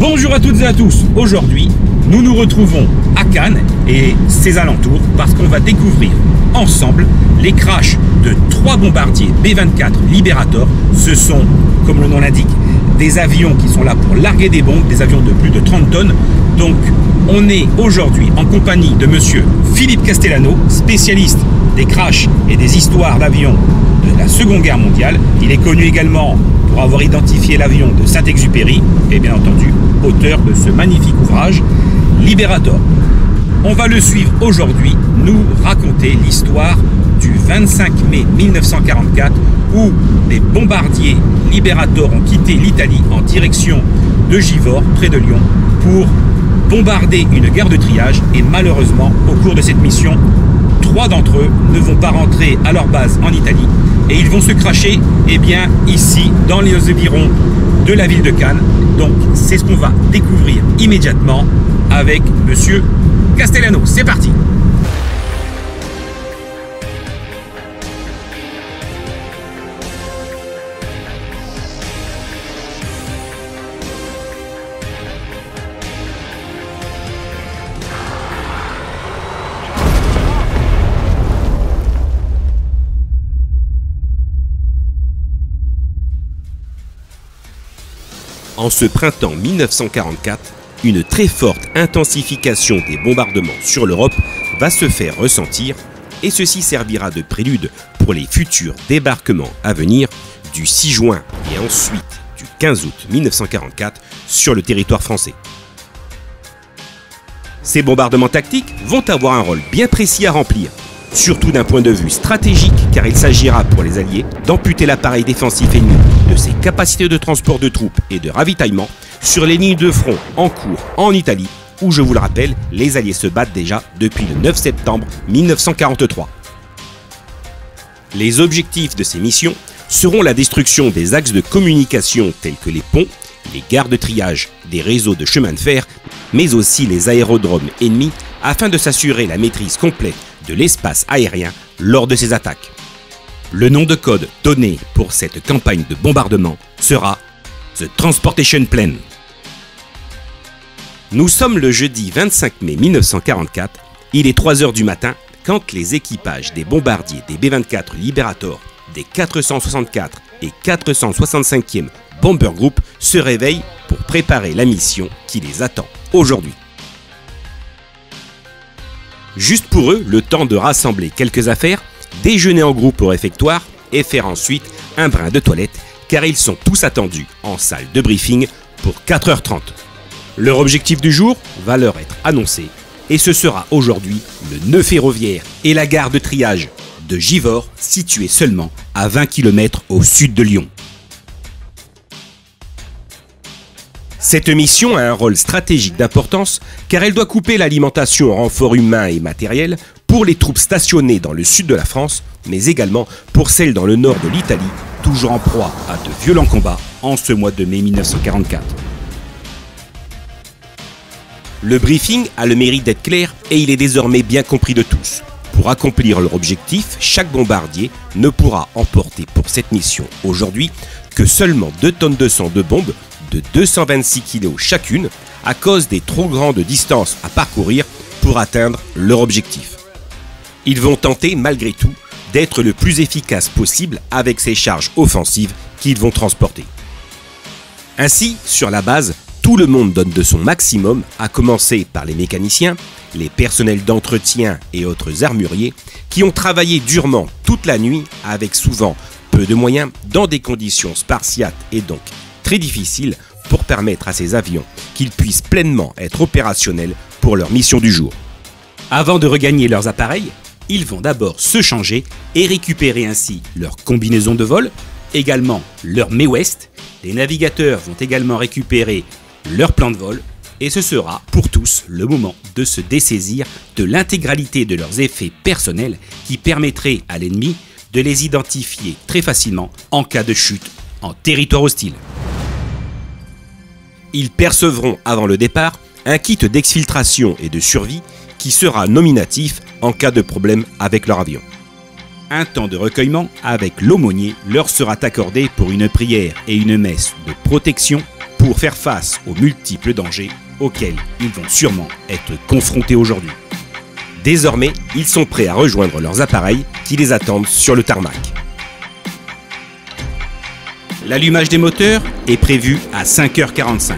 Bonjour à toutes et à tous. Aujourd'hui, nous nous retrouvons à Cannes et ses alentours parce qu'on va découvrir ensemble les crashs de 3 bombardiers B-24 Liberator. Ce sont, comme le nom l'indique, des avions qui sont là pour larguer des bombes, des avions de plus de 30 tonnes. Donc, on est aujourd'hui en compagnie de monsieur Philippe Castellano, spécialiste des crashs et des histoires d'avions de la Seconde Guerre mondiale. Il est connu également pour avoir identifié l'avion de Saint-Exupéry et bien entendu auteur de ce magnifique ouvrage Liberator. On va le suivre aujourd'hui, nous raconter l'histoire du 25 mai 1944 où des bombardiers Liberator ont quitté l'Italie en direction de Givors, près de Lyon, pour bombarder une gare de triage. Et malheureusement, au cours de cette mission, 3 d'entre eux ne vont pas rentrer à leur base en Italie et ils vont se crasher ici, dans les environs de la ville de Cannes. Donc, c'est ce qu'on va découvrir immédiatement avec monsieur Castellano. C'est parti! En ce printemps 1944, une très forte intensification des bombardements sur l'Europe va se faire ressentir et ceci servira de prélude pour les futurs débarquements à venir du 6 juin et ensuite du 15 août 1944 sur le territoire français. Ces bombardements tactiques vont avoir un rôle bien précis à remplir, surtout d'un point de vue stratégique car il s'agira pour les Alliés d'amputer l'appareil défensif ennemi de ses capacités de transport de troupes et de ravitaillement sur les lignes de front en cours en Italie où, je vous le rappelle, les Alliés se battent déjà depuis le 9 septembre 1943. Les objectifs de ces missions seront la destruction des axes de communication tels que les ponts, les gares de triage, des réseaux de chemin de fer, mais aussi les aérodromes ennemis afin de s'assurer la maîtrise complète de l'espace aérien lors de ces attaques. Le nom de code donné pour cette campagne de bombardement sera The Transportation Plan. Nous sommes le jeudi 25 mai 1944, il est 3 h du matin quand les équipages des bombardiers des B-24 Liberator, des 464 et 465e Bomber Group se réveillent pour préparer la mission qui les attend aujourd'hui. Juste pour eux, le temps de rassembler quelques affaires, déjeuner en groupe au réfectoire et faire ensuite un brin de toilette car ils sont tous attendus en salle de briefing pour 4 h 30. Leur objectif du jour va leur être annoncé et ce sera aujourd'hui le nœud ferroviaire et la gare de triage de Givors située seulement à 20 km au sud de Lyon. Cette mission a un rôle stratégique d'importance car elle doit couper l'alimentation en renforts humains et matériels pour les troupes stationnées dans le sud de la France, mais également pour celles dans le nord de l'Italie, toujours en proie à de violents combats en ce mois de mai 1944. Le briefing a le mérite d'être clair et il est désormais bien compris de tous. Pour accomplir leur objectif, chaque bombardier ne pourra emporter pour cette mission aujourd'hui que seulement 2 tonnes de sang de bombes de 226 kg chacune à cause des trop grandes distances à parcourir pour atteindre leur objectif. Ils vont tenter malgré tout d'être le plus efficace possible avec ces charges offensives qu'ils vont transporter. Ainsi, sur la base, tout le monde donne de son maximum, à commencer par les mécaniciens, les personnels d'entretien et autres armuriers qui ont travaillé durement toute la nuit avec souvent peu de moyens dans des conditions spartiates et donc très difficiles pour permettre à ces avions qu'ils puissent pleinement être opérationnels pour leur mission du jour. Avant de regagner leurs appareils, ils vont d'abord se changer et récupérer ainsi leur combinaison de vol, également leur Mae West. Les navigateurs vont également récupérer leur plan de vol et ce sera pour tous le moment de se dessaisir de l'intégralité de leurs effets personnels qui permettraient à l'ennemi de les identifier très facilement en cas de chute en territoire hostile. Ils percevront avant le départ un kit d'exfiltration et de survie qui sera nominatif en cas de problème avec leur avion. Un temps de recueillement avec l'aumônier leur sera accordé pour une prière et une messe de protection pour faire face aux multiples dangers auxquels ils vont sûrement être confrontés aujourd'hui. Désormais, ils sont prêts à rejoindre leurs appareils qui les attendent sur le tarmac. L'allumage des moteurs est prévu à 5h45.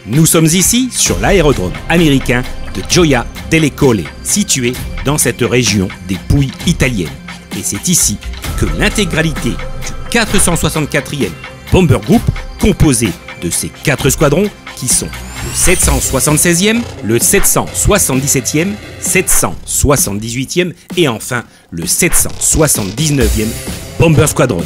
Nous sommes ici sur l'aérodrome américain de Gioia delle Colle, situé dans cette région des Pouilles italiennes. Et c'est ici que l'intégralité du 464e Bomber Group, composé de ces 4 squadrons qui sont le 776e, le 777e, 778e et enfin le 779e Bomber Squadron.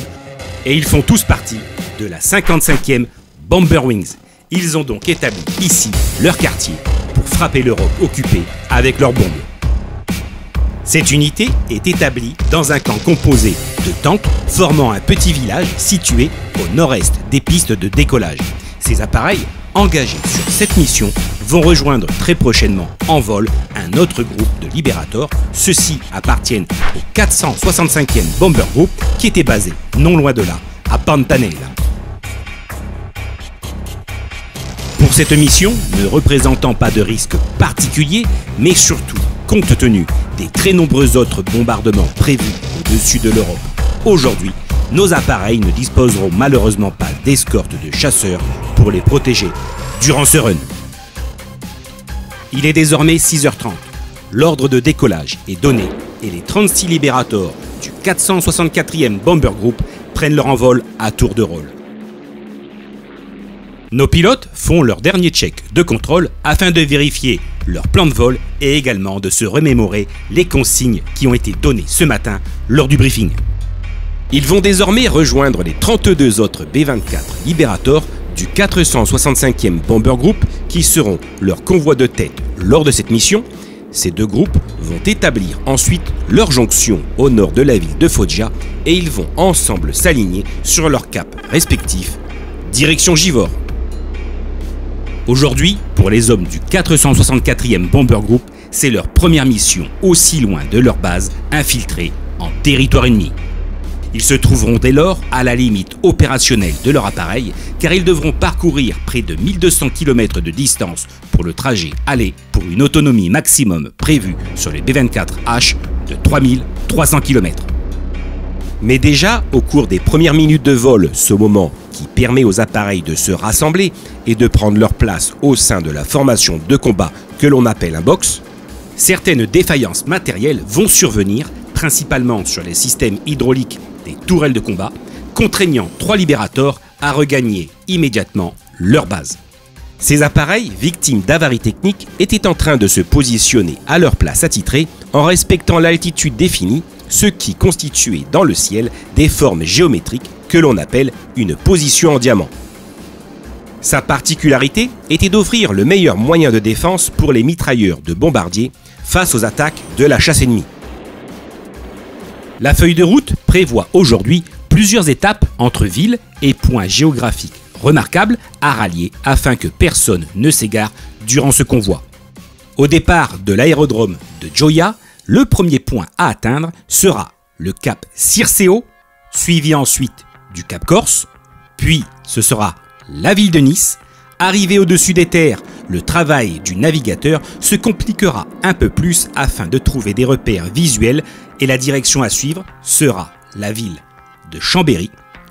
Et ils font tous partie de la 55e Bomber Wings. Ils ont donc établi ici leur quartier pour frapper l'Europe occupée avec leurs bombes. Cette unité est établie dans un camp composé de tentes formant un petit village situé au nord-est des pistes de décollage. Ces appareils engagés sur cette mission vont rejoindre très prochainement en vol un autre groupe de Liberator. Ceux-ci appartiennent au 465e Bomber Group qui était basé non loin de là, à Pantanella. Pour cette mission, ne représentant pas de risque particulier, mais surtout compte tenu des très nombreux autres bombardements prévus au-dessus de l'Europe, aujourd'hui, nos appareils ne disposeront malheureusement pas d'escorte de chasseurs pour les protéger durant ce run. Il est désormais 6h30. L'ordre de décollage est donné et les 36 Liberators du 464e Bomber Group prennent leur envol à tour de rôle. Nos pilotes font leur dernier check de contrôle afin de vérifier leur plan de vol et également de se remémorer les consignes qui ont été données ce matin lors du briefing. Ils vont désormais rejoindre les 32 autres B-24 Liberator du 465e Bomber Group qui seront leur convoi de tête lors de cette mission. Ces deux groupes vont établir ensuite leur jonction au nord de la ville de Foggia et ils vont ensemble s'aligner sur leur cap respectif, direction Givor. Aujourd'hui, pour les hommes du 464e Bomber Group, c'est leur première mission aussi loin de leur base, infiltrée en territoire ennemi. Ils se trouveront dès lors à la limite opérationnelle de leur appareil car ils devront parcourir près de 1200 km de distance pour le trajet aller pour une autonomie maximum prévue sur les B-24H de 3300 km. Mais déjà, au cours des premières minutes de vol, ce moment qui permet aux appareils de se rassembler et de prendre leur place au sein de la formation de combat que l'on appelle un box, certaines défaillances matérielles vont survenir, principalement sur les systèmes hydrauliques des tourelles de combat, contraignant 3 Liberators à regagner immédiatement leur base. Ces appareils, victimes d'avaries techniques, étaient en train de se positionner à leur place attitrée en respectant l'altitude définie, ce qui constituait dans le ciel des formes géométriques que l'on appelle une position en diamant. Sa particularité était d'offrir le meilleur moyen de défense pour les mitrailleurs de bombardiers face aux attaques de la chasse ennemie. La feuille de route prévoit aujourd'hui plusieurs étapes entre villes et points géographiques remarquables à rallier afin que personne ne s'égare durant ce convoi. Au départ de l'aérodrome de Gioia, le premier point à atteindre sera le cap Circeo, suivi ensuite du cap Corse, puis ce sera la ville de Nice. Arrivé au-dessus des terres, le travail du navigateur se compliquera un peu plus afin de trouver des repères visuels et la direction à suivre sera la ville de Chambéry,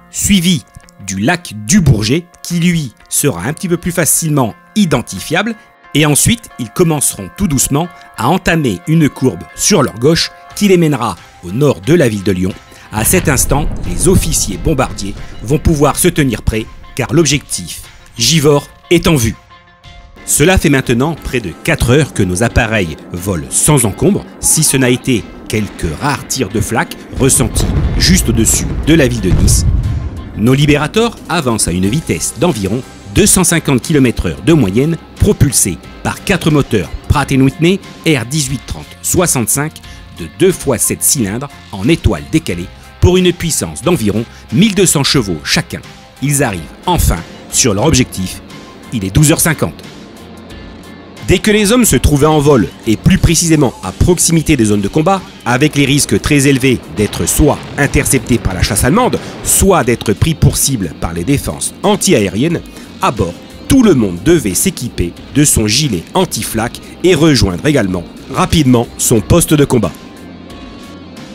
suivi du lac du Bourget qui lui sera un petit peu plus facilement identifiable et ensuite ils commenceront tout doucement à entamer une courbe sur leur gauche qui les mènera au nord de la ville de Lyon. À cet instant, les officiers bombardiers vont pouvoir se tenir prêts car l'objectif Givor est en vue. Cela fait maintenant près de 4 heures que nos appareils volent sans encombre, si ce n'a été quelques rares tirs de flaques ressentis juste au-dessus de la ville de Nice. Nos Liberators avancent à une vitesse d'environ 250 km/h de moyenne, propulsés par 4 moteurs Pratt & Whitney R1830-65 de 2x7 cylindres en étoile décalée pour une puissance d'environ 1200 chevaux chacun. Ils arrivent enfin sur leur objectif, il est 12h50. Dès que les hommes se trouvaient en vol, et plus précisément à proximité des zones de combat, avec les risques très élevés d'être soit interceptés par la chasse allemande, soit d'être pris pour cible par les défenses anti-aériennes, à bord, tout le monde devait s'équiper de son gilet anti-flak et rejoindre également rapidement son poste de combat.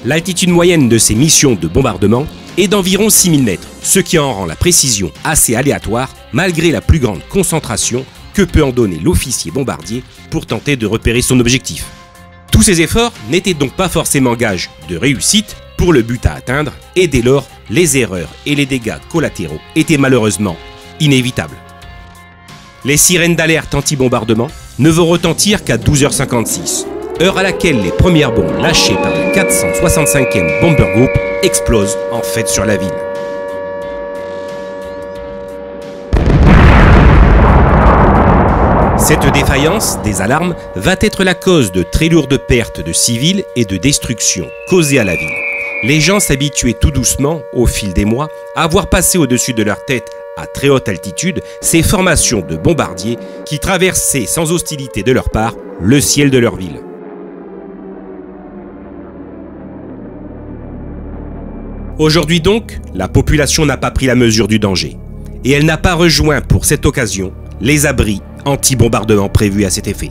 L'altitude moyenne de ces missions de bombardement est d'environ 6000 mètres, ce qui en rend la précision assez aléatoire malgré la plus grande concentration que peut en donner l'officier bombardier pour tenter de repérer son objectif. Tous ces efforts n'étaient donc pas forcément gage de réussite pour le but à atteindre et dès lors, les erreurs et les dégâts collatéraux étaient malheureusement inévitables. Les sirènes d'alerte anti-bombardement ne vont retentir qu'à 12h56, heure à laquelle les premières bombes lâchées par le 465e Bomber Group explosent en fait sur la ville. Cette défaillance des alarmes va être la cause de très lourdes pertes de civils et de destruction causées à la ville. Les gens s'habituaient tout doucement, au fil des mois, à voir passer au-dessus de leur tête, à très haute altitude, ces formations de bombardiers qui traversaient sans hostilité de leur part le ciel de leur ville. Aujourd'hui donc, la population n'a pas pris la mesure du danger et elle n'a pas rejoint pour cette occasion les abris anti-bombardement prévus à cet effet.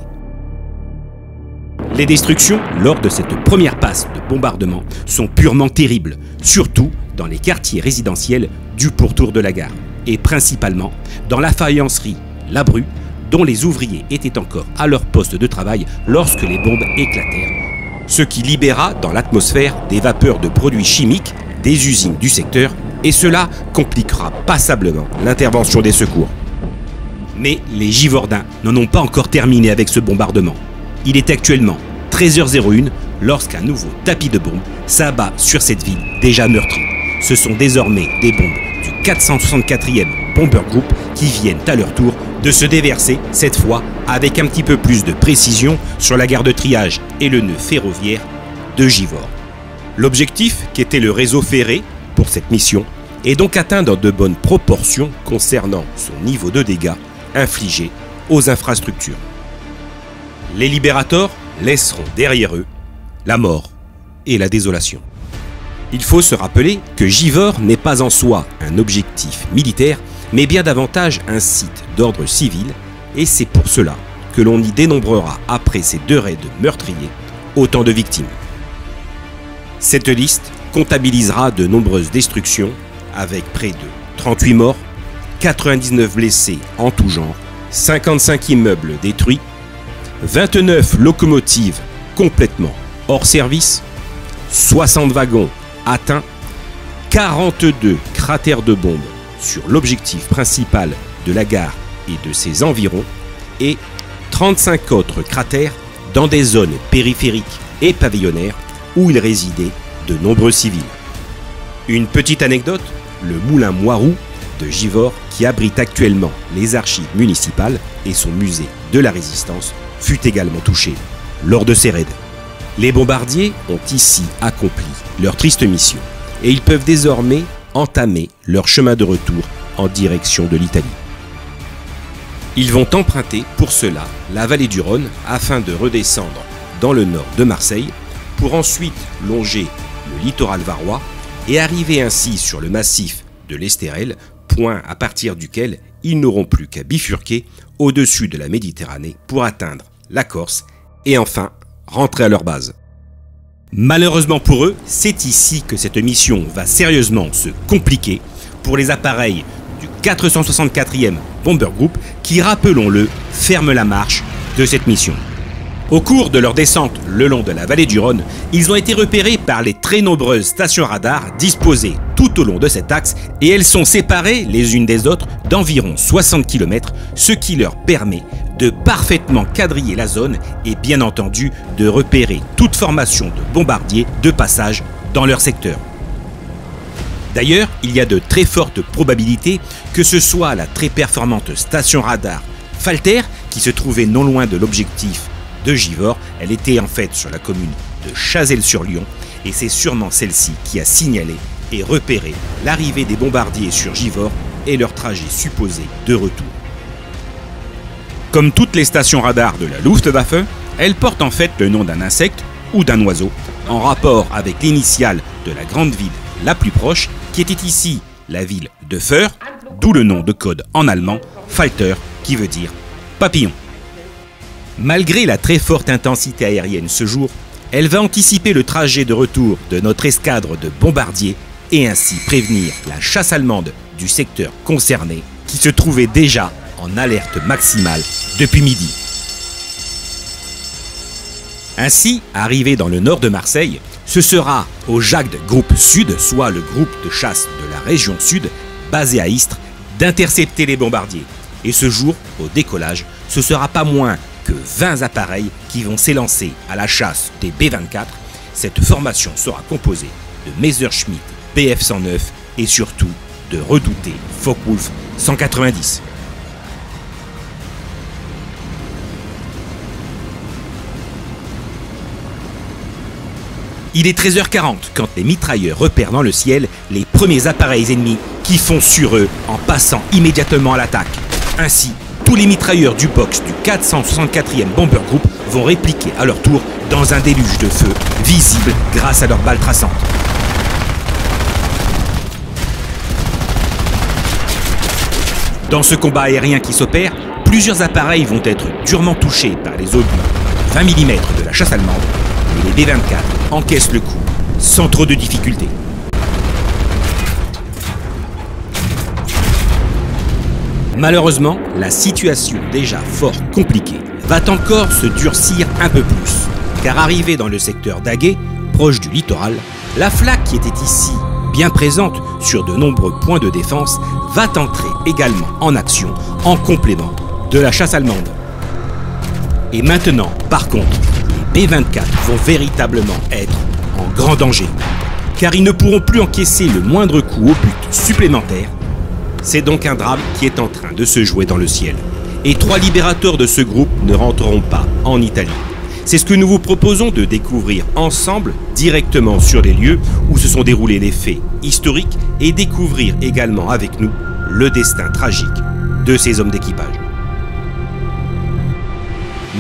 Les destructions lors de cette première passe de bombardement sont purement terribles, surtout dans les quartiers résidentiels du pourtour de la gare et principalement dans la faïencerie La Bru, dont les ouvriers étaient encore à leur poste de travail lorsque les bombes éclatèrent, ce qui libéra dans l'atmosphère des vapeurs de produits chimiques des usines du secteur et cela compliquera passablement l'intervention des secours. Mais les Givordins n'en ont pas encore terminé avec ce bombardement. Il est actuellement 13h01 lorsqu'un nouveau tapis de bombes s'abat sur cette ville déjà meurtrie. Ce sont désormais des bombes du 464e Bomber Group qui viennent à leur tour de se déverser, cette fois avec un petit peu plus de précision sur la gare de triage et le nœud ferroviaire de Givors. L'objectif, qui était le réseau ferré pour cette mission, est donc atteint dans de bonnes proportions concernant son niveau de dégâts infligés aux infrastructures. Les libérateurs laisseront derrière eux la mort et la désolation. Il faut se rappeler que Givors n'est pas en soi un objectif militaire, mais bien davantage un site d'ordre civil, et c'est pour cela que l'on y dénombrera après ces 2 raids meurtriers autant de victimes. Cette liste comptabilisera de nombreuses destructions, avec près de 38 morts, 99 blessés en tout genre, 55 immeubles détruits, 29 locomotives complètement hors service, 60 wagons atteints, 42 cratères de bombes sur l'objectif principal de la gare et de ses environs, et 35 autres cratères dans des zones périphériques et pavillonnaires où il résidait de nombreux civils. Une petite anecdote, le moulin Moiroux de Givors, qui abrite actuellement les archives municipales et son musée de la Résistance, fut également touché lors de ces raids. Les bombardiers ont ici accompli leur triste mission et ils peuvent désormais entamer leur chemin de retour en direction de l'Italie. Ils vont emprunter pour cela la vallée du Rhône afin de redescendre dans le nord de Marseille pour ensuite longer le littoral varois et arriver ainsi sur le massif de l'Estérel, point à partir duquel ils n'auront plus qu'à bifurquer au-dessus de la Méditerranée pour atteindre la Corse et enfin rentrer à leur base. Malheureusement pour eux, c'est ici que cette mission va sérieusement se compliquer pour les appareils du 464e Bomber Group qui, rappelons-le, ferment la marche de cette mission. Au cours de leur descente le long de la vallée du Rhône, ils ont été repérés par les très nombreuses stations radars disposées tout au long de cet axe et elles sont séparées les unes des autres d'environ 60 km, ce qui leur permet de parfaitement quadriller la zone et bien entendu de repérer toute formation de bombardiers de passage dans leur secteur. D'ailleurs, il y a de très fortes probabilités que ce soit la très performante station radar Falter qui se trouvait non loin de l'objectif de Givors. Elle était en fait sur la commune de Chazelles-sur-Lyon et c'est sûrement celle-ci qui a signalé et repéré l'arrivée des bombardiers sur Givors et leur trajet supposé de retour. Comme toutes les stations radars de la Luftwaffe, elles portent en fait le nom d'un insecte ou d'un oiseau en rapport avec l'initiale de la grande ville la plus proche qui était ici la ville de Föhr, d'où le nom de code en allemand Falter qui veut dire papillon. Malgré la très forte intensité aérienne ce jour, elle va anticiper le trajet de retour de notre escadre de bombardiers et ainsi prévenir la chasse allemande du secteur concerné qui se trouvait déjà en alerte maximale depuis midi. Ainsi, arrivé dans le nord de Marseille, ce sera au Jagd Group Sud, soit le groupe de chasse de la région sud, basé à Istres, d'intercepter les bombardiers. Et ce jour, au décollage, ce sera pas moins que 20 appareils qui vont s'élancer à la chasse des B-24. Cette formation sera composée de Messerschmitt Bf-109 et surtout de redoutés Focke-Wulf 190. Il est 13h40 quand les mitrailleurs repèrent dans le ciel les premiers appareils ennemis qui foncent sur eux en passant immédiatement à l'attaque. Ainsi, tous les mitrailleurs du box du 464e Bomber Group vont répliquer à leur tour dans un déluge de feu visible grâce à leurs balles traçantes. Dans ce combat aérien qui s'opère, plusieurs appareils vont être durement touchés par les obus 20 mm de la chasse allemande, mais les B-24 encaissent le coup sans trop de difficultés. Malheureusement, la situation déjà fort compliquée va encore se durcir un peu plus, car arrivé dans le secteur d'Aguet, proche du littoral, la FLAC qui était ici bien présente sur de nombreux points de défense va entrer également en action en complément de la chasse allemande. Et maintenant, par contre, les B-24 vont véritablement être en grand danger, car ils ne pourront plus encaisser le moindre coup au but supplémentaire. C'est donc un drame qui est en train de se jouer dans le ciel. Et 3 libérateurs de ce groupe ne rentreront pas en Italie. C'est ce que nous vous proposons de découvrir ensemble directement sur les lieux où se sont déroulés les faits historiques et découvrir également avec nous le destin tragique de ces hommes d'équipage.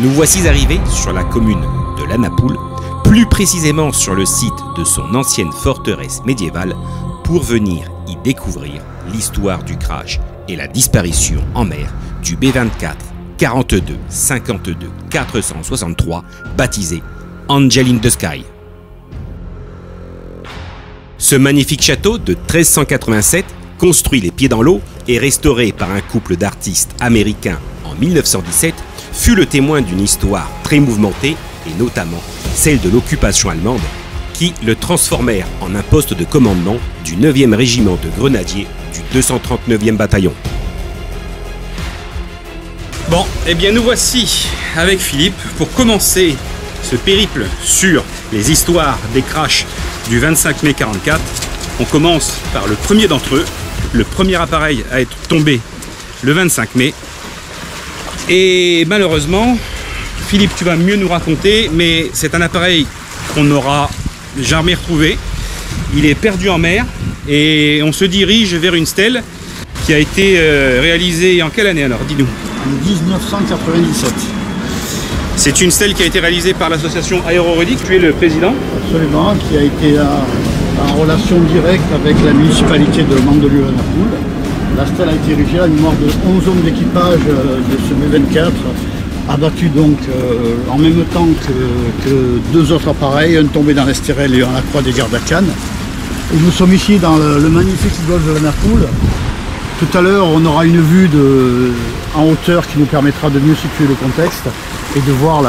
Nous voici arrivés sur la commune de La Napoule, plus précisément sur le site de son ancienne forteresse médiévale, pour venir y découvrir l'histoire du crash et la disparition en mer du B-24 42 52 463, baptisé Angel in the Sky. Ce magnifique château de 1387, construit les pieds dans l'eau et restauré par un couple d'artistes américains en 1917, fut le témoin d'une histoire très mouvementée et notamment celle de l'occupation allemande qui le transformèrent en un poste de commandement du 9e régiment de grenadiers du 239e bataillon. Bon, eh bien nous voici avec Philippe pour commencer ce périple sur les histoires des crashs du 25 mai 44. On commence par le premier d'entre eux, le premier appareil à être tombé le 25 mai. Et malheureusement, Philippe, tu vas mieux nous raconter, mais c'est un appareil qu'on n'aura jamais retrouvé. Il est perdu en mer et on se dirige vers une stèle qui a été réalisée en quelle année alors? Dis-nous. En 1997. C'est une stèle qui a été réalisée par l'association Aéroredic. Tu es le président? Absolument, qui a été en relation directe avec la municipalité de Mandelieu-la-Napoule. La stèle a été érigée à la mémoire de 11 hommes d'équipage de ce B-24, abattus donc en même temps que 2 autres appareils, un tombé dans l'Estérel et un à la Croix des Gardes à Cannes. Et nous sommes ici dans le magnifique golfe de la Napoule. Tout à l'heure, on aura une vue en hauteur qui nous permettra de mieux situer le contexte et de voir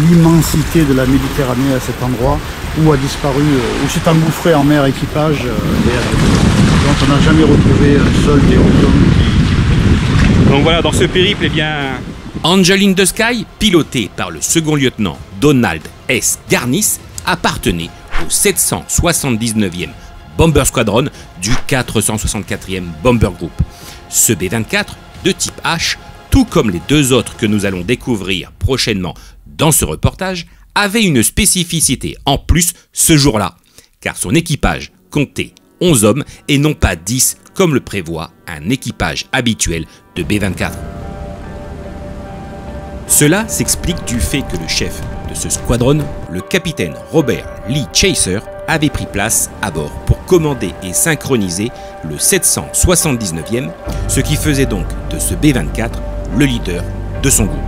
l'immensité de la Méditerranée à cet endroit où a disparu, où s'est engouffré en mer équipage dont on n'a jamais retrouvé seul des hommes. Donc voilà, dans ce périple, eh bien... Angel in the Sky, piloté par le second lieutenant Donald S. Garnis, appartenait au 779e Bomber Squadron du 464e Bomber Group. Ce B-24 de type H, tout comme les 2 autres que nous allons découvrir prochainement dans ce reportage, avait une spécificité en plus ce jour-là, car son équipage comptait 11 hommes et non pas 10 comme le prévoit un équipage habituel de B-24. Cela s'explique du fait que le chef de ce squadron, le capitaine Robert Lee Chaser, avait pris place à bord pour commander et synchroniser le 779e, ce qui faisait donc de ce B-24 le leader de son groupe.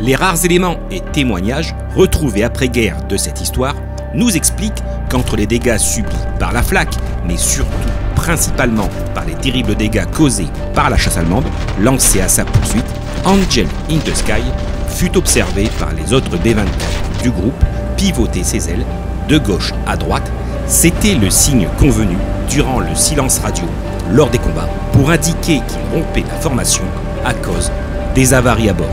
Les rares éléments et témoignages retrouvés après-guerre de cette histoire nous expliquent qu'entre les dégâts subis par la flak, mais surtout principalement par les terribles dégâts causés par la chasse allemande lancée à sa poursuite, Angel in the Sky fut observé par les autres B-24 du groupe pivoter ses ailes de gauche à droite. C'était le signe convenu durant le silence radio lors des combats pour indiquer qu'il rompait la formation à cause des avaries à bord.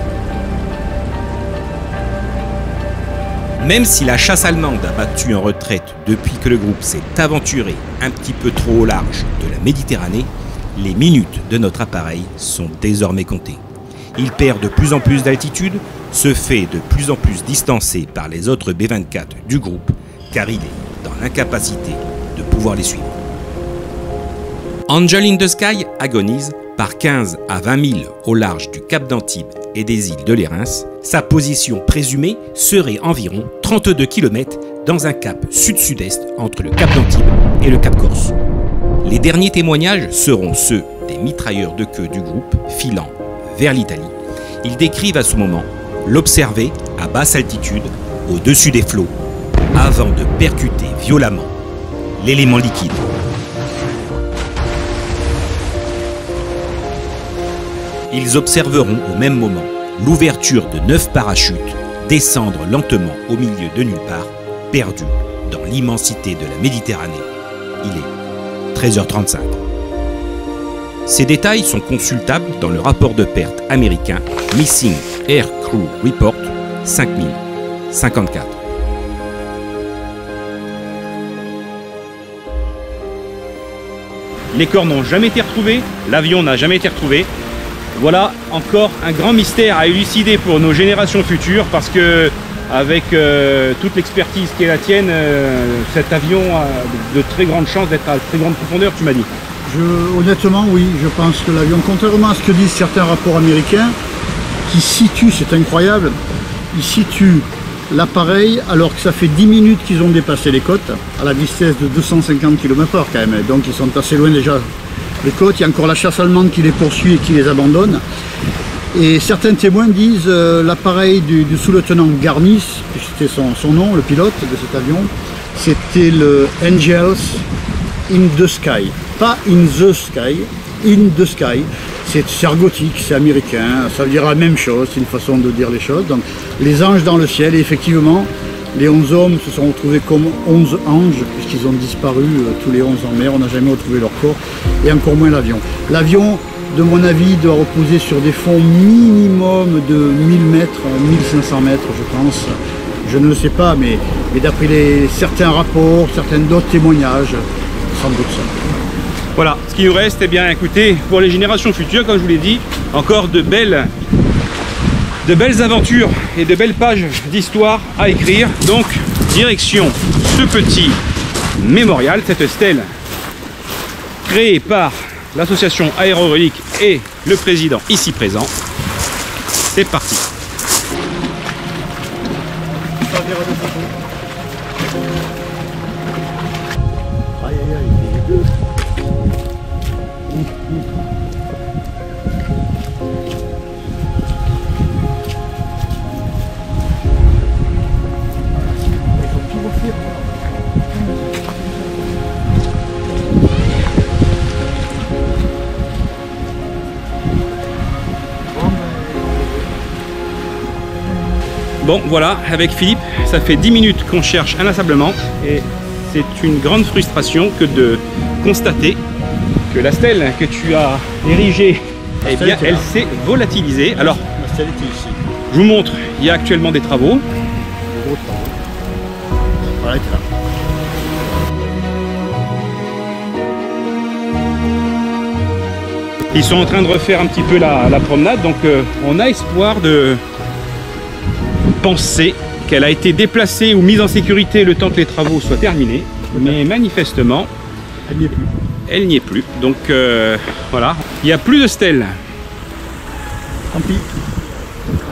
Même si la chasse allemande a battu en retraite depuis que le groupe s'est aventuré un petit peu trop au large de la Méditerranée, les minutes de notre appareil sont désormais comptées. Il perd de plus en plus d'altitude, se fait de plus en plus distancé par les autres B-24 du groupe, car il est dans l'incapacité de pouvoir les suivre. Angel in the Sky agonise par 15 à 20 000 au large du Cap d'Antibes et des îles de Lérins. Sa position présumée serait environ 32 km dans un cap sud-sud-est entre le Cap d'Antibes et le Cap Corse. Les derniers témoignages seront ceux des mitrailleurs de queue du groupe filant vers l'Italie. Ils décrivent à ce moment l'observer à basse altitude au-dessus des flots avant de percuter violemment l'élément liquide. Ils observeront au même moment l'ouverture de 9 parachutes descendre lentement au milieu de nulle part, perdus dans l'immensité de la Méditerranée. Il est 13h35. Ces détails sont consultables dans le rapport de perte américain Missing Air Crew Report 5054. Les corps n'ont jamais été retrouvés, l'avion n'a jamais été retrouvé. Voilà encore un grand mystère à élucider pour nos générations futures, parce que avec toute l'expertise qui est la tienne, cet avion a de très grandes chances d'être à très grande profondeur, tu m'as dit. Honnêtement, oui, je pense que l'avion, contrairement à ce que disent certains rapports américains, qui situent, c'est incroyable, ils situent l'appareil alors que ça fait 10 minutes qu'ils ont dépassé les côtes, à la vitesse de 250 km/h quand même, donc ils sont assez loin déjà des côtes. Il y a encore la chasse allemande qui les poursuit et qui les abandonne. Et certains témoins disent l'appareil du sous-lieutenant Garnis, c'était son nom, le pilote de cet avion, c'était le Angels in the Sky. Pas in the sky, in the sky. C'est argotique, c'est américain, ça veut dire la même chose, c'est une façon de dire les choses. Donc les anges dans le ciel, et effectivement, les 11 hommes se sont retrouvés comme 11 anges, puisqu'ils ont disparu, tous les 11 en mer, on n'a jamais retrouvé leur corps, et encore moins l'avion. L'avion, de mon avis, doit reposer sur des fonds minimum de 1000 mètres, 1500 mètres, je pense. Je ne le sais pas, mais d'après certains rapports, certains d'autres témoignages, sans doute ça. Voilà, ce qui nous reste, eh bien écoutez, pour les générations futures, comme je vous l'ai dit, encore de belles aventures et de belles pages d'histoire à écrire. Donc, direction ce petit mémorial, cette stèle créée par l'association aérorelique et le président ici présent. C'est parti. Aïe aïe aïe, il est bleu. Bon voilà, avec Philippe, ça fait 10 minutes qu'on cherche inlassablement et c'est une grande frustration que de constater que la stèle que tu as érigée, eh bien, elle s'est volatilisée. Alors, la stèle était ici. Je vous montre, il y a actuellement des travaux. Voilà, elle était là. Ils sont en train de refaire un petit peu la promenade, donc on a espoir de penser qu'elle a été déplacée ou mise en sécurité le temps que les travaux soient terminés, mais manifestement elle n'y est plus. Elle n'y est plus, donc voilà, il n'y a plus de stèle. Tant pis,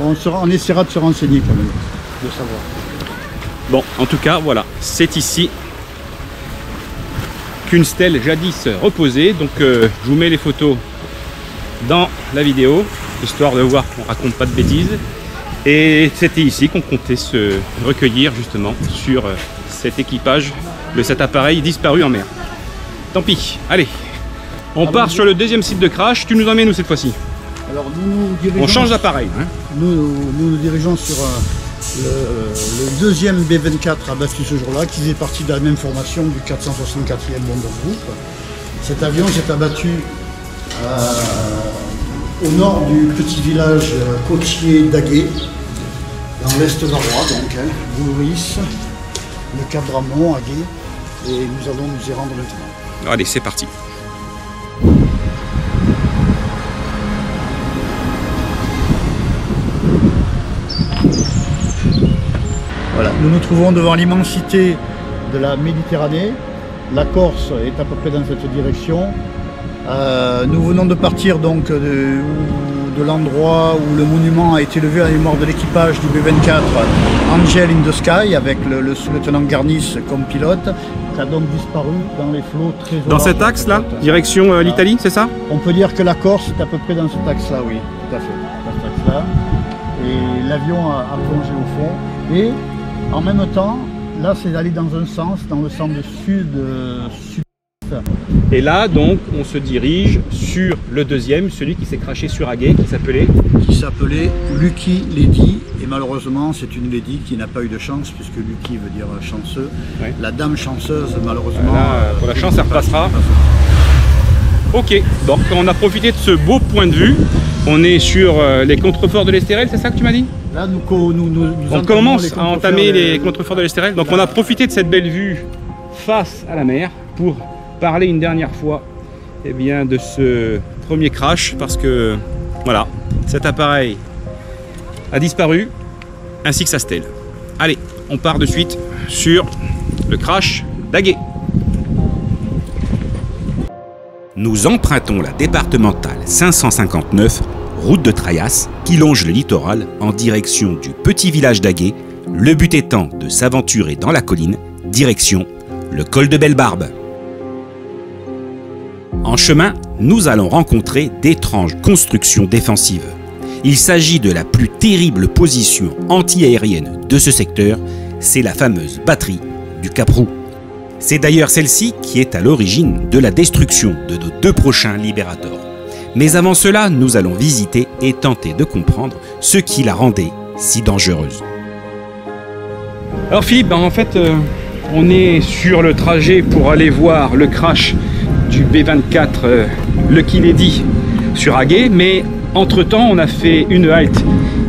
on essaiera de se renseigner quand même, de savoir. Bon, en tout cas, voilà, c'est ici qu'une stèle jadis reposée, donc je vous mets les photos dans la vidéo, histoire de voir qu'on raconte pas de bêtises. Et c'était ici qu'on comptait se recueillir justement sur cet équipage de cet appareil disparu en mer. Tant pis, allez, on part sur le deuxième site de crash. Tu nous emmènes où cette fois-ci? Alors nous dirigeons, on change d'appareil. Hein. Nous dirigeons sur le deuxième B24 abattu ce jour-là, qui faisait partie de la même formation du 464e Bomber Group. Cet avion s'est abattu au nord du petit village côtier d'Aguet, dans l'est varois, donc, Boulouris, le Cap Dramont, Aguet, et nous allons nous y rendre maintenant. Allez, c'est parti. Voilà, nous nous trouvons devant l'immensité de la Méditerranée. La Corse est à peu près dans cette direction. Nous venons de partir donc de l'endroit où le monument a été levé à la mémoire de l'équipage du B24 Angel in the Sky, avec le sous-lieutenant Garnis comme pilote, qui a donc disparu dans les flots très Dans cet axe-là, direction l'Italie, c'est ça? On peut dire que la Corse est à peu près dans cet axe-là, oui, tout à fait, dans cet axe-là. Et l'avion a plongé au fond. Et en même temps, là, c'est allé dans un sens, dans le sens de sud-est. Et là, donc, on se dirige sur le deuxième, celui qui s'est crashé sur Aguet, qui s'appelait Lucky Lady. Et malheureusement, c'est une lady qui n'a pas eu de chance, puisque Lucky veut dire chanceux. Ouais. La dame chanceuse, malheureusement... Là, pour la chance, elle repassera. Ok, donc on a profité de ce beau point de vue. On est sur les contreforts de l'Estérel, c'est ça que tu m'as dit? Là, on commence à entamer les contreforts de l'Estérel. Donc on a profité de cette belle vue face à la mer pour parler une dernière fois de ce premier crash, parce que voilà, cet appareil a disparu ainsi que sa stèle. Allez, on part de suite sur le crash d'Aguet. Nous empruntons la départementale 559, route de Traias, qui longe le littoral en direction du petit village d'Aguet, le but étant de s'aventurer dans la colline, direction le col de Belle-Barbe. En chemin, nous allons rencontrer d'étranges constructions défensives. Il s'agit de la plus terrible position anti-aérienne de ce secteur, c'est la fameuse batterie du Cap Roux. C'est d'ailleurs celle-ci qui est à l'origine de la destruction de nos deux prochains Libérators. Mais avant cela, nous allons visiter et tenter de comprendre ce qui la rendait si dangereuse. Alors Philippe, en fait, on est sur le trajet pour aller voir le crash du B24 Lucky Lady sur Aguet, mais entre-temps, on a fait une halte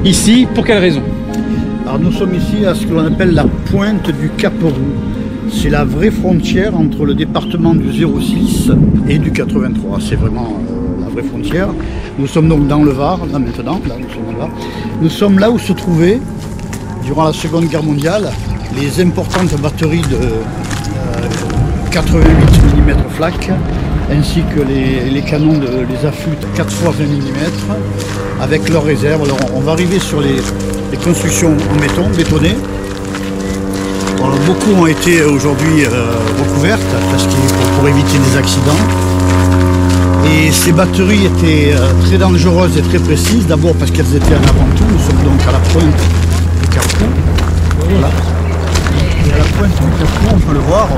ici. Pour quelle raison? Alors nous sommes ici à ce que l'on appelle la pointe du Cap Roux. C'est la vraie frontière entre le département du 06 et du 83. C'est vraiment la vraie frontière. Nous sommes donc dans le Var, là maintenant. Là, nous sommes dans le Var. Nous sommes là où se trouvaient, durant la Seconde Guerre mondiale, les importantes batteries de 88 mm flak, ainsi que les canons, les affûts 4 x 20 mm, avec leurs réserves. Alors on va arriver sur les constructions en béton, bétonnées. Alors, beaucoup ont été aujourd'hui recouvertes parce pour éviter des accidents. Et ces batteries étaient très dangereuses et très précises. D'abord parce qu'elles étaient en avant-tout. Nous sommes donc à la pointe du Cap Roux. Voilà. Et à la pointe du Cap Roux, on peut le voir,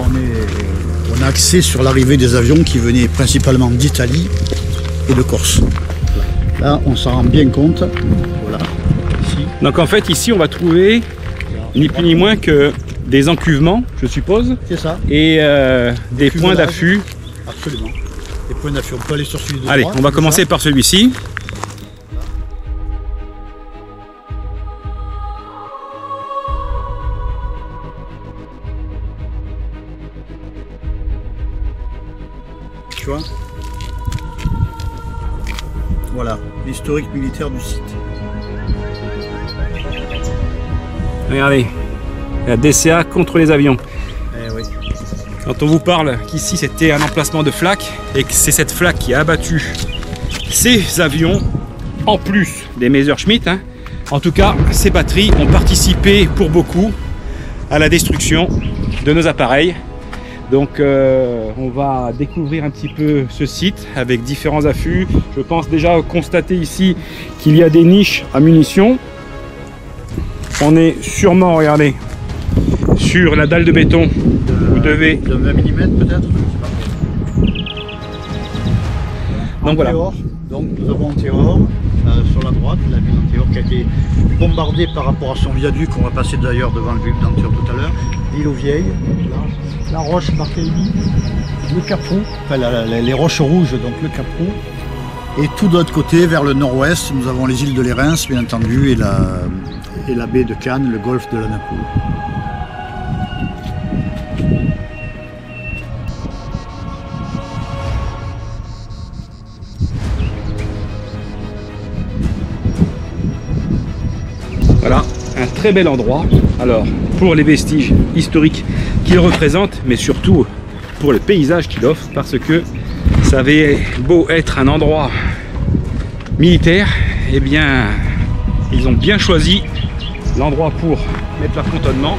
on a accès sur l'arrivée des avions qui venaient principalement d'Italie et de Corse. Là, on s'en rend bien compte. Voilà. Ici. Donc en fait, ici, on va trouver ni plus ni moins que des encuvements, je suppose. C'est ça. Et des points d'affût. Absolument. Des points d'affût. On peut aller sur celui de Allez, droite, on va commencer par celui-ci. Tu vois? Voilà, l'historique militaire du site. Regardez, la DCA contre les avions. Eh oui. Quand on vous parle qu'ici c'était un emplacement de flak et que c'est cette flak qui a abattu ces avions, en plus des Messerschmitt, hein, en tout cas, ces batteries ont participé pour beaucoup à la destruction de nos appareils. Donc on va découvrir un petit peu ce site avec différents affûts. Je pense déjà constater ici qu'il y a des niches à munitions. On est sûrement, regardez, sur la dalle de béton. Vous devez... De 20 mm peut-être. Donc voilà. Donc nous avons Antéor sur la droite, la ville d'Antéor qui a été bombardée par rapport à son viaduc. On va passer d'ailleurs devant le viaduc d'Antéor tout à l'heure. L'île aux Vieilles, la roche Barthélemy, le Caprou, enfin les roches rouges, donc le Caprou. Et tout de l'autre côté, vers le nord-ouest, nous avons les îles de Lérins, bien entendu, et la baie de Cannes, le golfe de la Napoule. Voilà, un très bel endroit. Alors, pour les vestiges historiques qu'il représente, mais surtout pour le paysage qu'il offre, parce que ça avait beau être un endroit militaire, eh bien, ils ont bien choisi l'endroit pour mettre leur cantonnement.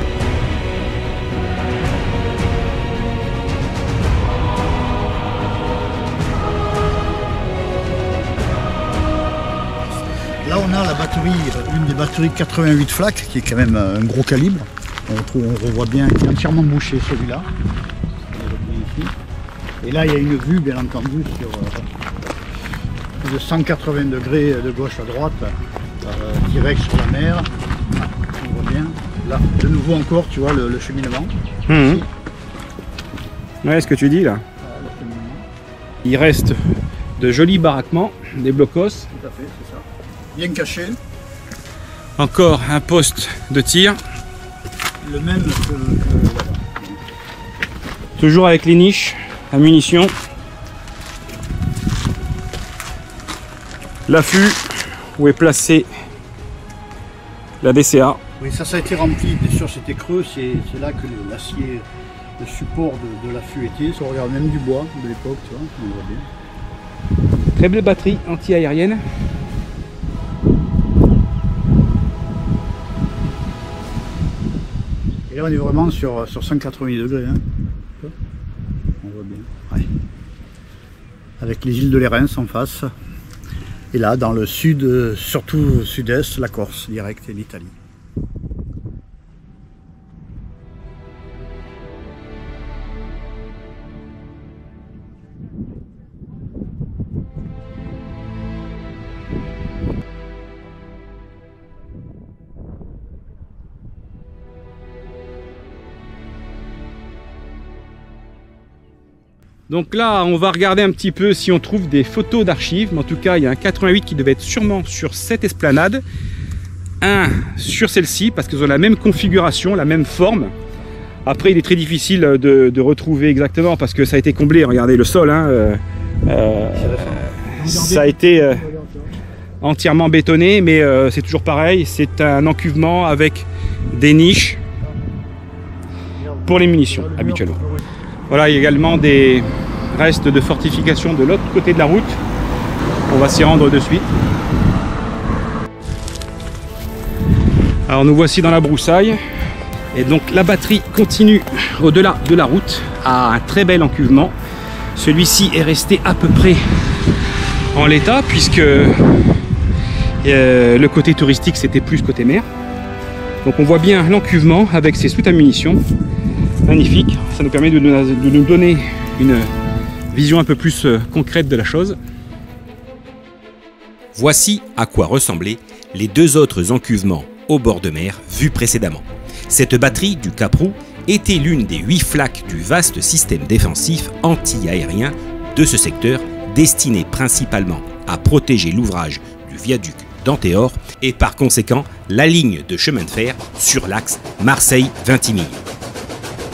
Là on a la batterie, une des batteries 88 flaques, qui est quand même un gros calibre. On revoit bien qu'il est entièrement bouché celui-là. Et là il y a une vue bien entendu sur plus de 180 degrés de gauche à droite, direct sur la mer. On voit bien. Là, de nouveau encore, tu vois le cheminement. Ouais, ce que tu dis là. Il reste de jolis baraquements, des blocos. Tout à fait, c'est ça. Bien caché. Encore un poste de tir. Le même que là-bas. Toujours avec les niches à munitions. L'affût où est placée la DCA. Oui, ça a été rempli. Bien sûr, c'était creux. C'est là que l'acier, le support de l'affût était. Ça regarde même du bois de l'époque, tu vois. On voit bien. Très belle batterie anti-aérienne. Et là, on est vraiment sur 180 degrés. Hein. On voit bien. Ouais. Avec les îles de Lérins en face. Et là, dans le sud, surtout sud-est, la Corse, direct, et l'Italie. Donc là, on va regarder un petit peu si on trouve des photos d'archives. Mais en tout cas, il y a un 88 qui devait être sûrement sur cette esplanade. Un sur celle-ci, parce qu'ils ont la même configuration, la même forme. Après, il est très difficile de retrouver exactement, parce que ça a été comblé. Regardez le sol. Hein, ça a été entièrement bétonné, mais c'est toujours pareil. C'est un encuvement avec des niches pour les munitions, habituellement. Voilà, il y a également des restes de fortification de l'autre côté de la route. On va s'y rendre de suite. Alors nous voici dans la broussaille. Et donc la batterie continue au-delà de la route à un très bel encuvement. Celui-ci est resté à peu près en l'état puisque le côté touristique c'était plus côté mer. Donc on voit bien l'encuvement avec ses soutes à munitions. Magnifique, ça nous permet de nous donner une vision un peu plus concrète de la chose. Voici à quoi ressemblaient les deux autres encuvements au bord de mer vus précédemment. Cette batterie du Caprou était l'une des 8 flaques du vaste système défensif anti-aérien de ce secteur, destiné principalement à protéger l'ouvrage du viaduc d'Antéor et par conséquent la ligne de chemin de fer sur l'axe Marseille-Vintimille.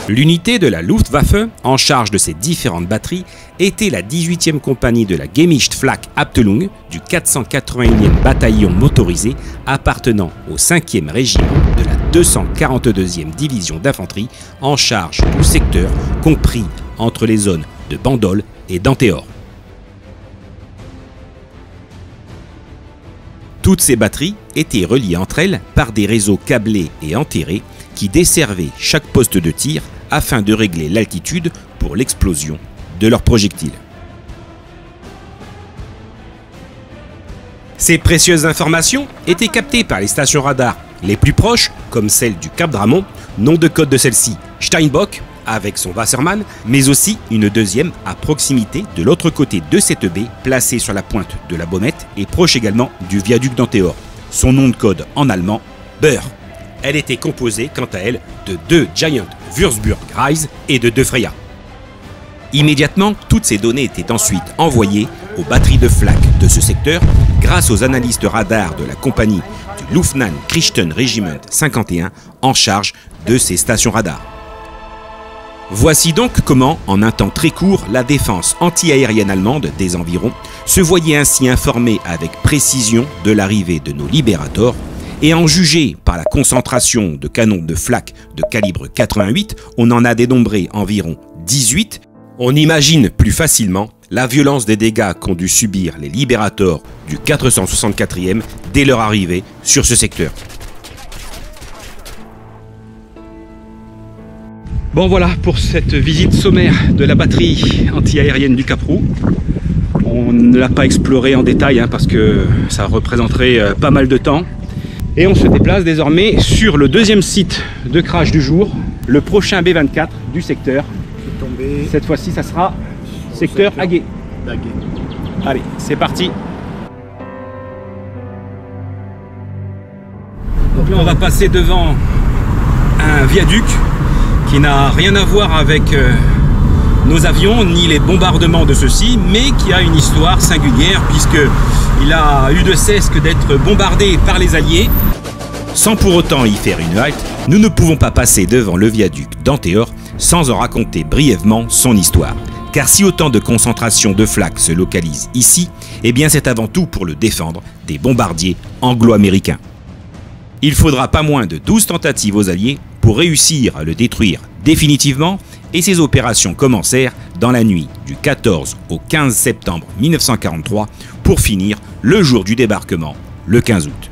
L'unité de la Luftwaffe en charge de ces différentes batteries était la 18e compagnie de la Gemischtflak-Abteilung du 481e bataillon motorisé appartenant au 5e régiment de la 242e division d'infanterie en charge du secteur compris entre les zones de Bandol et d'Antéor. Toutes ces batteries étaient reliées entre elles par des réseaux câblés et enterrés qui desservaient chaque poste de tir afin de régler l'altitude pour l'explosion de leurs projectiles. Ces précieuses informations étaient captées par les stations radars les plus proches, comme celle du Cap Dramont, nom de code de celle-ci Steinbock, avec son Wassermann, mais aussi une deuxième à proximité de l'autre côté de cette baie, placée sur la pointe de la Baumette et proche également du viaduc d'Antéor. Son nom de code en allemand, Beur. Elle était composée, quant à elle, de 2 Giant Würzburg Reis et de 2 Freya. Immédiatement, toutes ces données étaient ensuite envoyées aux batteries de flak de ce secteur grâce aux analystes radars de la compagnie du Luftlandskirchen Regiment 51 en charge de ces stations radars. Voici donc comment, en un temps très court, la défense anti-aérienne allemande des environs se voyait ainsi informée avec précision de l'arrivée de nos Liberators et en juger par la concentration de canons de flak de calibre 88, on en a dénombré environ 18, on imagine plus facilement la violence des dégâts qu'ont dû subir les Liberators du 464e dès leur arrivée sur ce secteur. Bon voilà pour cette visite sommaire de la batterie anti-aérienne du Cap-Roux. On ne l'a pas exploré en détail parce que ça représenterait pas mal de temps. Et on se déplace désormais sur le deuxième site de crash du jour, le prochain B24 du secteur. Cette fois-ci, ça sera secteur Aguet. Allez, c'est parti. Donc là, on va passer devant un viaduc qui n'a rien à voir avec nos avions ni les bombardements de ceux-ci, mais qui a une histoire singulière puisqu'il a eu de cesse que d'être bombardé par les Alliés. Sans pour autant y faire une halte, nous ne pouvons pas passer devant le viaduc d'Antéor sans en raconter brièvement son histoire. Car si autant de concentration de flak se localise ici, eh bien c'est avant tout pour le défendre des bombardiers anglo-américains. Il faudra pas moins de 12 tentatives aux Alliés pour réussir à le détruire définitivement, et ces opérations commencèrent dans la nuit du 14 au 15 septembre 1943 pour finir le jour du débarquement, le 15 août.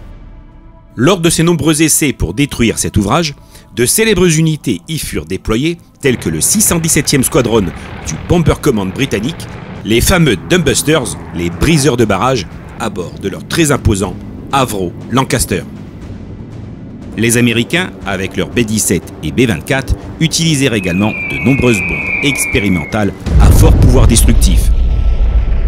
Lors de ces nombreux essais pour détruire cet ouvrage, de célèbres unités y furent déployées, telles que le 617e Squadron du Bomber Command britannique, les fameux Dumbusters, les briseurs de barrages, à bord de leur très imposant Avro Lancaster. Les Américains, avec leurs B-17 et B-24, utilisèrent également de nombreuses bombes expérimentales à fort pouvoir destructif.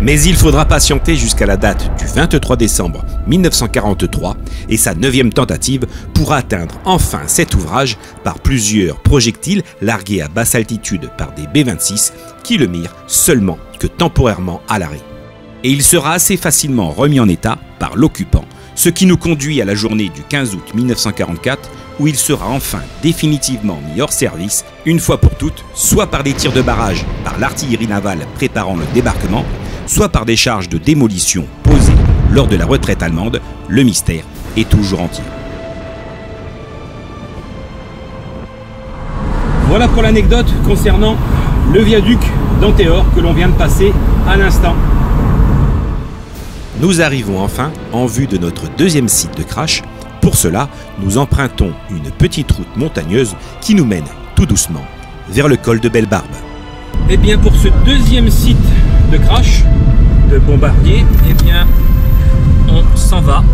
Mais il faudra patienter jusqu'à la date du 23 décembre 1943 et sa 9e tentative pour atteindre enfin cet ouvrage par plusieurs projectiles largués à basse altitude par des B-26 qui le mirent seulement que temporairement à l'arrêt. Et il sera assez facilement remis en état par l'occupant, ce qui nous conduit à la journée du 15 août 1944 où il sera enfin définitivement mis hors service une fois pour toutes, soit par des tirs de barrage par l'artillerie navale préparant le débarquement, soit par des charges de démolition posées lors de la retraite allemande. Le mystère est toujours entier. Voilà pour l'anecdote concernant le viaduc d'Antéor que l'on vient de passer à l'instant. Nous arrivons enfin en vue de notre deuxième site de crash. Pour cela, nous empruntons une petite route montagneuse qui nous mène tout doucement vers le col de Belle-Barbe. Et bien pour ce deuxième site de crash de bombardier, eh bien on s'en va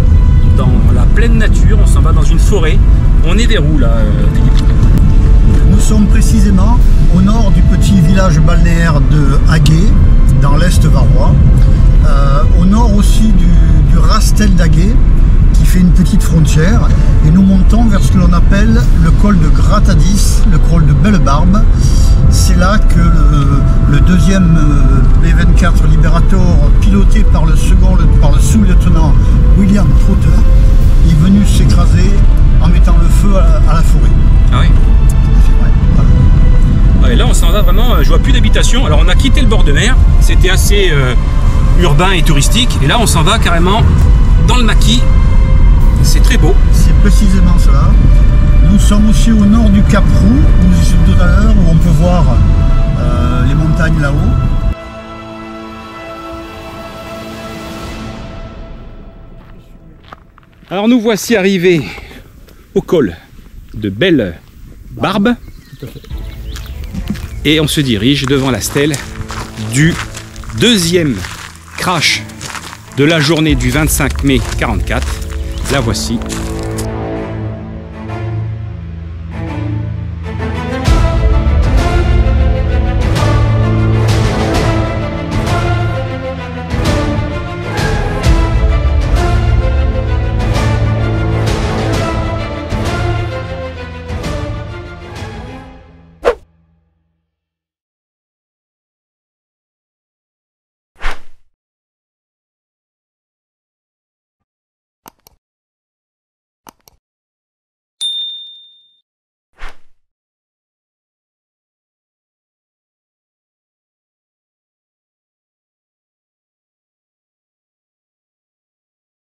dans la pleine nature, on s'en va dans une forêt. On est vers où là, Philippe? Nous sommes précisément au nord du petit village balnéaire de Aguet, dans l'est varois, au nord aussi du Rastel d'Aguet, qui fait une petite frontière, et nous montons vers ce que l'on appelle le col de Gratadis, le col de Belle-Barbe. C'est là que le deuxième B-24 Liberator, piloté par le sous-lieutenant William Trotter, est venu s'écraser en mettant le feu à la forêt. Ah oui. C'est vrai, voilà. Ouais, là on s'en va vraiment, je vois plus d'habitation. Alors on a quitté le bord de mer, c'était assez urbain et touristique, et là on s'en va carrément dans le maquis. C'est très beau. C'est précisément cela. Nous sommes aussi au nord du Cap-Roux, où nous sommes tout à l'heure, où on peut voir les montagnes là-haut. Alors nous voici arrivés au col de Belle-Barbe. Tout à fait. Et on se dirige devant la stèle du deuxième crash de la journée du 25 mai 44. La voici.